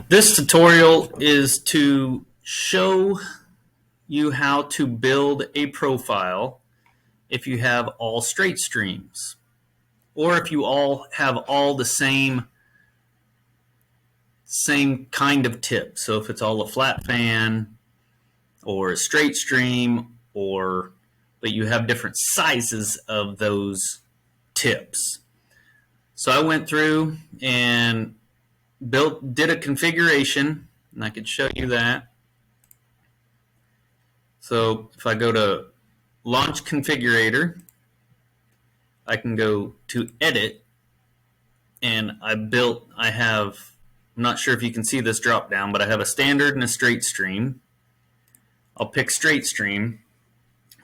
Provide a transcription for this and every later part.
This tutorial is to show you how to build a profile if you have all straight streams, or if you all have all the same kind of tip. So if it's all a flat fan or a straight stream, but you have different sizes of those tips. So I went through and did a configuration, and I could show you that. So if I go to Launch Configurator, I can go to Edit, and I'm not sure if you can see this drop down, but I have a standard and a straight stream. I'll pick straight stream.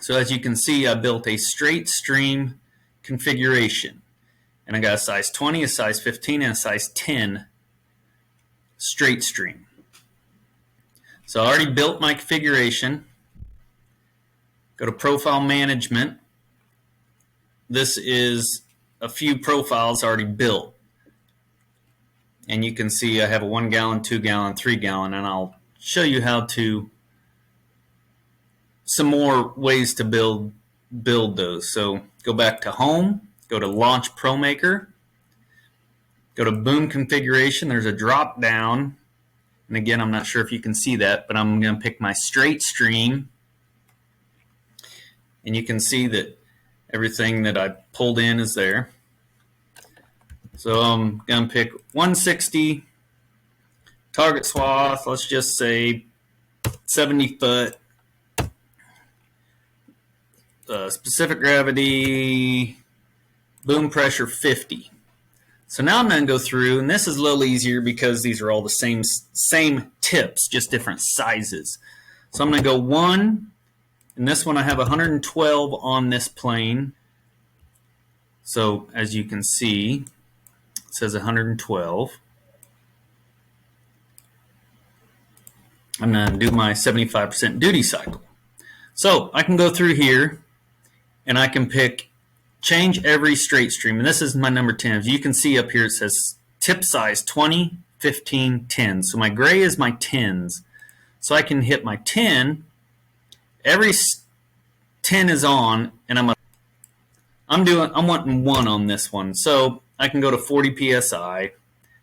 So as you can see, I built a straight stream configuration, and I got a size 20, a size 15, and a size 10 straight stream. So I already built my configuration. Go to Profile Management. This is a few profiles already built. And you can see I have a 1 gallon, 2 gallon, 3 gallon, and I'll show you how to some more ways to build those. So go back to Home, go to Launch ProMaker, go to Boom Configuration. There's a drop down, and again, I'm not sure if you can see that, but I'm going to pick my straight stream, and you can see that everything that I pulled in is there. So I'm going to pick 160 target swath, let's just say 70 foot, specific gravity, boom pressure 50. So now I'm going to go through, and this is a little easier because these are all the same tips, just different sizes. So I'm going to go 1, and this one I have 112 on this plane. So as you can see, it says 112. I'm going to do my 75% duty cycle. So I can go through here, and I can change every straight stream, and this is my number 10. As you can see up here, it says tip size 20, 15, 10. So my gray is my 10s. So I can hit my 10. Every 10 is on, and I'm wanting 1 on this one. So I can go to 40 psi.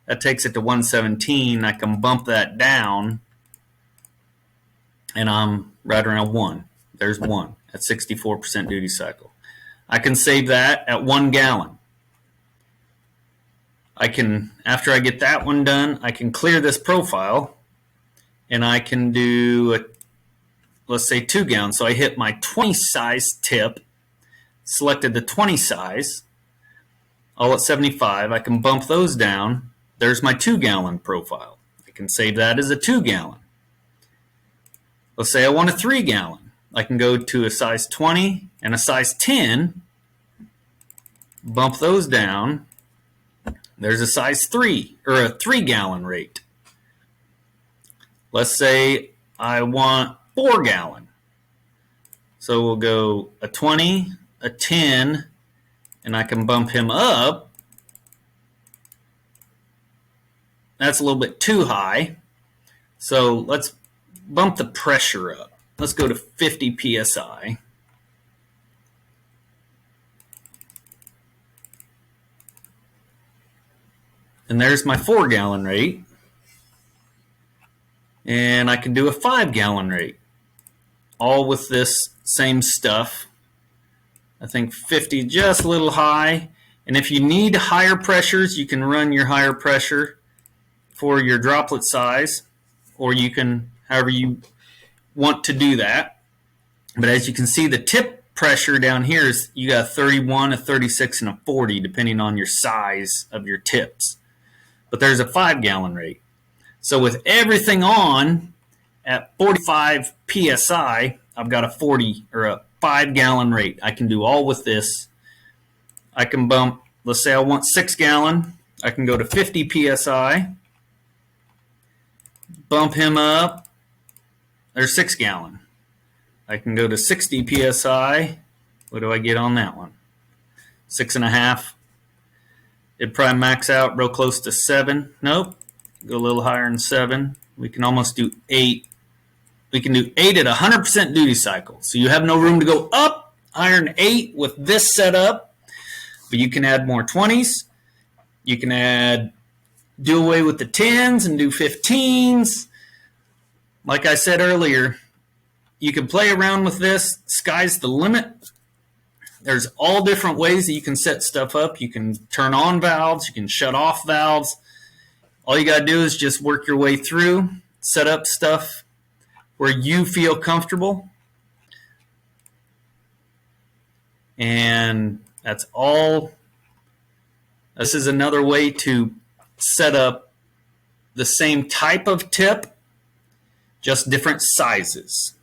That takes it to 117. I can bump that down, and I'm right around 1. There's 1 at 64% duty cycle. I can save that at 1 gallon. After I get that one done, I can clear this profile, and I can do, let's say 2 gallons. So I hit my 20 size tip, selected the 20 size, all at 75. I can bump those down. There's my 2 gallon profile. I can save that as a 2 gallon. Let's say I want a 3 gallon. I can go to a size 20 and a size 10, bump those down. There's a size 3 or a 3 gallon rate. Let's say I want 4 gallon. So we'll go a 20, a 10, and I can bump him up. That's a little bit too high. So let's bump the pressure up. Let's go to 50 psi. And there's my 4 gallon rate. And I can do a 5 gallon rate. All with this same stuff. I think 50 just a little high. And if you need higher pressures, you can run your higher pressure for your droplet size, or you can, however you want to do that. But as you can see, the tip pressure down here is you got a 31, a 36, and a 40, depending on your size of your tips. But there's a 5 gallon rate. So with everything on at 45 psi, I've got a 40 or a 5 gallon rate. I can do all with this. I can bump, let's say I want 6 gallon. I can go to 50 psi, bump him up. There's 6 gallon. I can go to 60 psi. What do I get on that one? 6.5. It'd probably max out real close to 7. Nope. Go a little higher than 7. We can almost do 8. We can do 8 at 100% duty cycle. So you have no room to go up higher than 8 with this setup. But you can add more 20s. You can do away with the 10s and do 15s. Like I said earlier, you can play around with this. Sky's the limit. There's all different ways that you can set stuff up. You can turn on valves. You can shut off valves. All you got to do is just work your way through, set up stuff where you feel comfortable. And that's all. This is another way to set up the same type of tip, just different sizes.